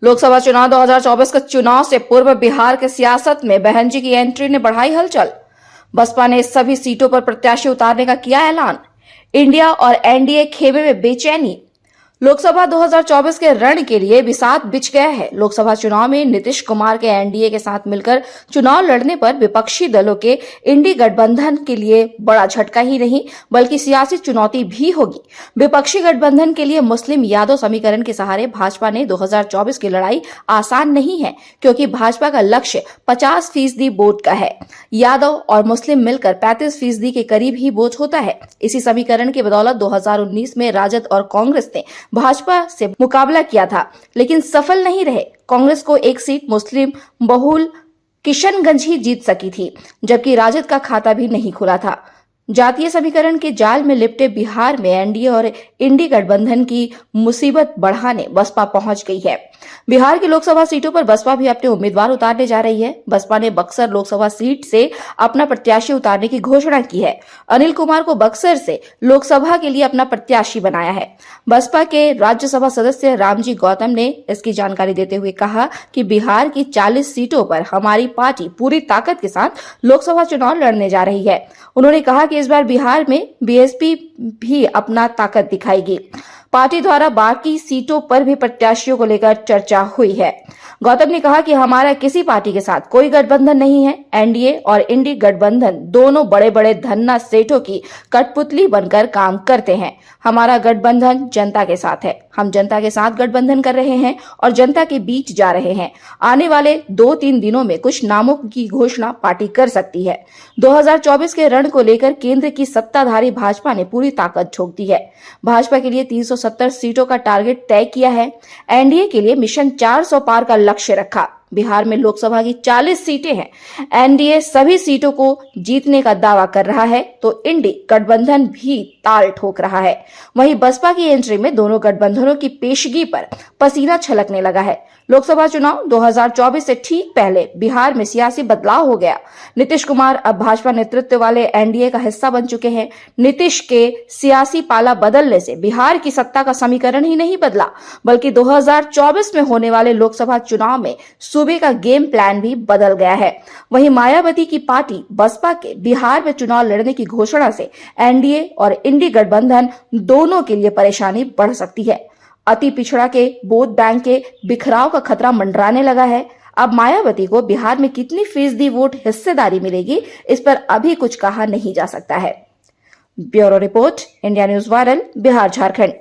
लोकसभा चुनाव 2024 के चुनाव से पूर्व बिहार के सियासत में बहन जी की एंट्री ने बढ़ाई हलचल। बसपा ने सभी सीटों पर प्रत्याशी उतारने का किया ऐलान। इंडिया और एनडीए खेमे में बेचैनी। लोकसभा 2024 के रण के लिए बिसात बिछ गया है। लोकसभा चुनाव में नीतीश कुमार के एनडीए के साथ मिलकर चुनाव लड़ने पर विपक्षी दलों के इंडी गठबंधन के लिए बड़ा झटका ही नहीं बल्कि सियासी चुनौती भी होगी। विपक्षी गठबंधन के लिए मुस्लिम यादव समीकरण के सहारे भाजपा ने 2024 की लड़ाई आसान नहीं है, क्योंकि भाजपा का लक्ष्य 50% वोट का है। यादव और मुस्लिम मिलकर 35% के करीब ही वोट होता है। इसी समीकरण की बदौलत 2019 में राजद और कांग्रेस ने भाजपा से मुकाबला किया था, लेकिन सफल नहीं रहे। कांग्रेस को एक सीट मुस्लिम बहुल किशनगंज ही जीत सकी थी, जबकि राजद का खाता भी नहीं खुला था। जातीय समीकरण के जाल में लिपटे बिहार में एनडीए और इंडी गठबंधन की मुसीबत बढ़ाने बसपा पहुंच गई है। बिहार की लोकसभा सीटों पर बसपा भी अपने उम्मीदवार उतारने जा रही है। बसपा ने बक्सर लोकसभा सीट से अपना प्रत्याशी उतारने की घोषणा की है। अनिल कुमार को बक्सर से लोकसभा के लिए अपना प्रत्याशी बनाया है। बसपा के राज्यसभा सदस्य रामजी गौतम ने इसकी जानकारी देते हुए कहा कि बिहार की 40 सीटों पर हमारी पार्टी पूरी ताकत के साथ लोकसभा चुनाव लड़ने जा रही है। उन्होंने कहा कि इस बार बिहार में बीएसपी भी अपना ताकत दिखाएगी। पार्टी द्वारा बाकी सीटों पर भी प्रत्याशियों को लेकर चर्चा हुई है। गौतम ने कहा कि हमारा किसी पार्टी के साथ कोई गठबंधन नहीं है। एनडीए और इंडी गठबंधन दोनों बड़े बड़े धन्ना सेठों की कठपुतली बनकर काम करते हैं। हमारा गठबंधन जनता के साथ है। हम जनता के साथ गठबंधन कर रहे हैं और जनता के बीच जा रहे हैं। आने वाले 2-3 दिनों में कुछ नामों की घोषणा पार्टी कर सकती है। 2024 के रण को लेकर केंद्र की सत्ताधारी भाजपा ने पूरी ताकत झोंक दी है। भाजपा के लिए 370 सीटों का टारगेट तय किया है। एनडीए के लिए मिशन 400 पार का लक्ष्य रखा। बिहार में लोकसभा की 40 सीटें हैं। एनडीए सभी सीटों को जीतने का दावा कर रहा है, तो इंडी गठबंधन भी ताल ठोक रहा है। वहीं बसपा की एंट्री में दोनों गठबंधनों की पेशगी पर पसीना छलकने लगा है। लोकसभा चुनाव 2024 से ठीक पहले बिहार में सियासी बदलाव हो गया। नीतीश कुमार अब भाजपा नेतृत्व वाले एनडीए का हिस्सा बन चुके हैं। नीतीश के सियासी पाला बदलने से बिहार की सत्ता का समीकरण ही नहीं बदला, बल्कि 2024 में होने वाले लोकसभा चुनाव में सूबे का गेम प्लान भी बदल गया है। वहीं मायावती की पार्टी बसपा के बिहार में चुनाव लड़ने की घोषणा से एनडीए और इंडी गठबंधन दोनों के लिए परेशानी बढ़ सकती है। अति पिछड़ा के वोट बैंक के बिखराव का खतरा मंडराने लगा है। अब मायावती को बिहार में कितनी फीसदी वोट हिस्सेदारी मिलेगी, इस पर अभी कुछ कहा नहीं जा सकता है। Bureau report, India news viral, Bihar Jharkhand.